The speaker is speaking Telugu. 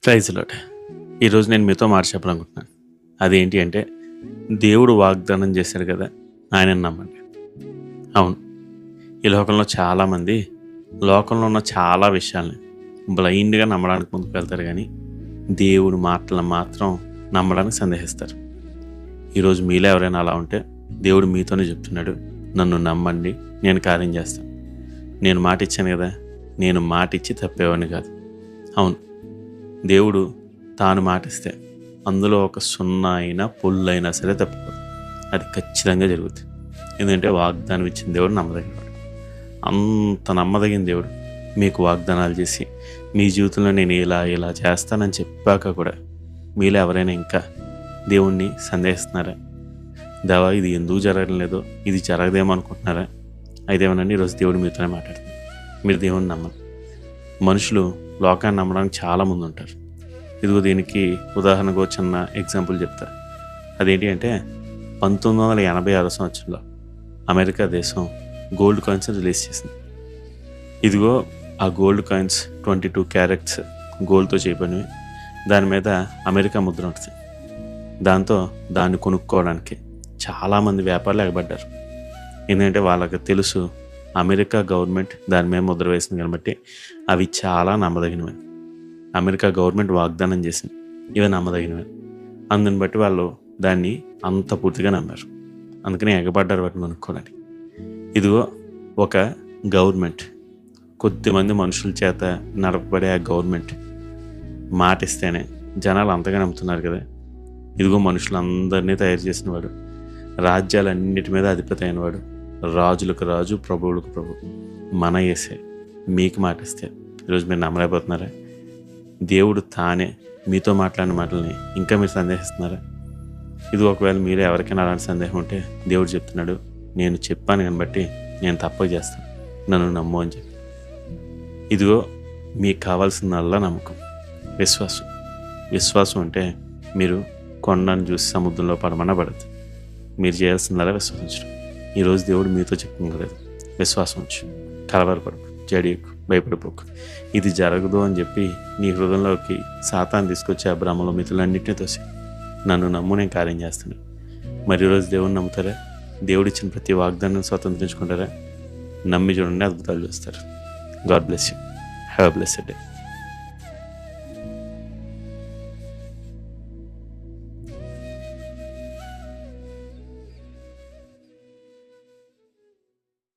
Praise lord. ఈరోజు నేను మీతో మాట చెప్పాలనుకుంటున్నాను. అదేంటి అంటే, దేవుడు వాగ్దానం చేశాడు కదా, ఆయనను నమ్మండి. అవును, ఈ లోకంలో చాలామంది లోకంలో ఉన్న చాలా విషయాల్ని బ్లైండ్గా నమ్మడానికి ముందుకు వెళ్తారు, కానీ దేవుడు మాటలను మాత్రం నమ్మడానికి సందేహిస్తారు. ఈరోజు మీలో ఎవరైనా అలా ఉంటే దేవుడు మీతోనే చెప్తున్నాడు, నన్ను నమ్మండి, నేను కార్యం చేస్తాను. నేను మాట ఇచ్చాను కదా, నేను మాట ఇచ్చి తప్పేవాడిని కాదు. అవును, దేవుడు తాను మాటిస్తే అందులో ఒక సున్నా అయినా పొల్లైనా సరే తప్పుకోదు. అది ఖచ్చితంగా జరుగుతుంది. ఎందుకంటే వాగ్దానం ఇచ్చిన దేవుడు నమ్మదగినవాడు. అంత నమ్మదగిన దేవుడు మీకు వాగ్దానాలు చేసి మీ జీవితంలో నేను ఇలా చేస్తానని చెప్పాక కూడా మీలో ఎవరైనా ఇంకా దేవుణ్ణి సందేహిస్తున్నారా? దేవా, ఇది ఎందుకు జరగడం లేదో, ఇది జరగదేమో అనుకుంటున్నారా? అయితే ఏమనండి, ఈరోజు దేవుడు మీతోనే మాట్లాడుతుంది. మీరు దేవుణ్ణి నమ్మరు. మనుషులు లోకాన్ని నమ్మడానికి చాలామంది ఉంటారు. ఇదిగో దీనికి ఉదాహరణకు చిన్న ఎగ్జాంపుల్ చెప్తా. అదేంటి అంటే, 1986 సంవత్సరంలో అమెరికా దేశం గోల్డ్ కాయిన్స్ రిలీజ్ చేసింది. ఇదిగో ఆ గోల్డ్ కాయిన్స్ 22 క్యారెట్స్ గోల్డ్తో చేయబడినవి. దాని మీద అమెరికా ముద్ర ఉంటుంది. దాంతో దాన్ని కొనుక్కోవడానికి చాలామంది వ్యాపారులు ఎగబడ్డారు. ఎందుకంటే వాళ్ళకి తెలుసు, అమెరికా గవర్నమెంట్ దాని మీద ముద్ర వేసింది కాబట్టి అవి చాలా నమ్మదగినవి. అమెరికా గవర్నమెంట్ వాగ్దానం చేసింది, ఇవి నమ్మదగినవి. అందుని బట్టి వాళ్ళు దాన్ని అంత పూర్తిగా నమ్మారు. అందుకని ఎగబడ్డారు వాటిని కొనుక్కోవడానికి. ఇదిగో ఒక గవర్నమెంట్, కొద్దిమంది మనుషుల చేత నడపబడే ఆ గవర్నమెంట్ మాట ఇస్తేనే జనాలు అంతగా నమ్ముతున్నారు కదా. ఇదిగో మనుషులందరినీ తయారు చేసినవాడు, రాజ్యాలన్నిటి మీద అధిపతి అయినవాడు, రాజులకు రాజు, ప్రభువులకు ప్రభు, మన యేసే మీకు మాటిస్తే ఈరోజు మీరు నమ్మలేకపోతున్నారా? దేవుడు తానే మీతో మాట్లాడిన మాటల్ని ఇంకా మీరు సందేహిస్తున్నారా? ఇది ఒకవేళ మీరే ఎవరికైనా అలాంటి సందేహం ఉంటే దేవుడు చెప్తున్నాడు, నేను చెప్పాను కాబట్టి నేను తప్పక చేస్తాను, నన్ను నమ్ము అని చెప్పి. ఇదిగో మీకు కావాల్సిందల్లా నమ్మకం, విశ్వాసం. విశ్వాసం అంటే మీరు కొండను చూసి సముద్రంలో పడమన్నా పడదు. మీరు చేయాల్సిందల్లా విశ్వసించడం. ఈరోజు దేవుడు మీతో చెప్తుంది కదా, విశ్వాసం ఉంచు, కలవరపడకు, జడియకు, భయపడిపోకు. ఇది జరగదు అని చెప్పి నీ హృదయంలోకి సాతాను తీసుకొచ్చి ఆ భ్రమలో మితులన్నింటినీ తోసి నన్ను నమ్ము, నేను కార్యం చేస్తాను. మరి ఈరోజు దేవుడిని నమ్ముతారా? దేవుడిచ్చిన ప్రతి వాగ్దానాన్ని స్వతంత్రించుకుంటారా? నమ్మి చూడండి, అద్భుతాలు చూస్తారు. God bless you. Have a blessed day.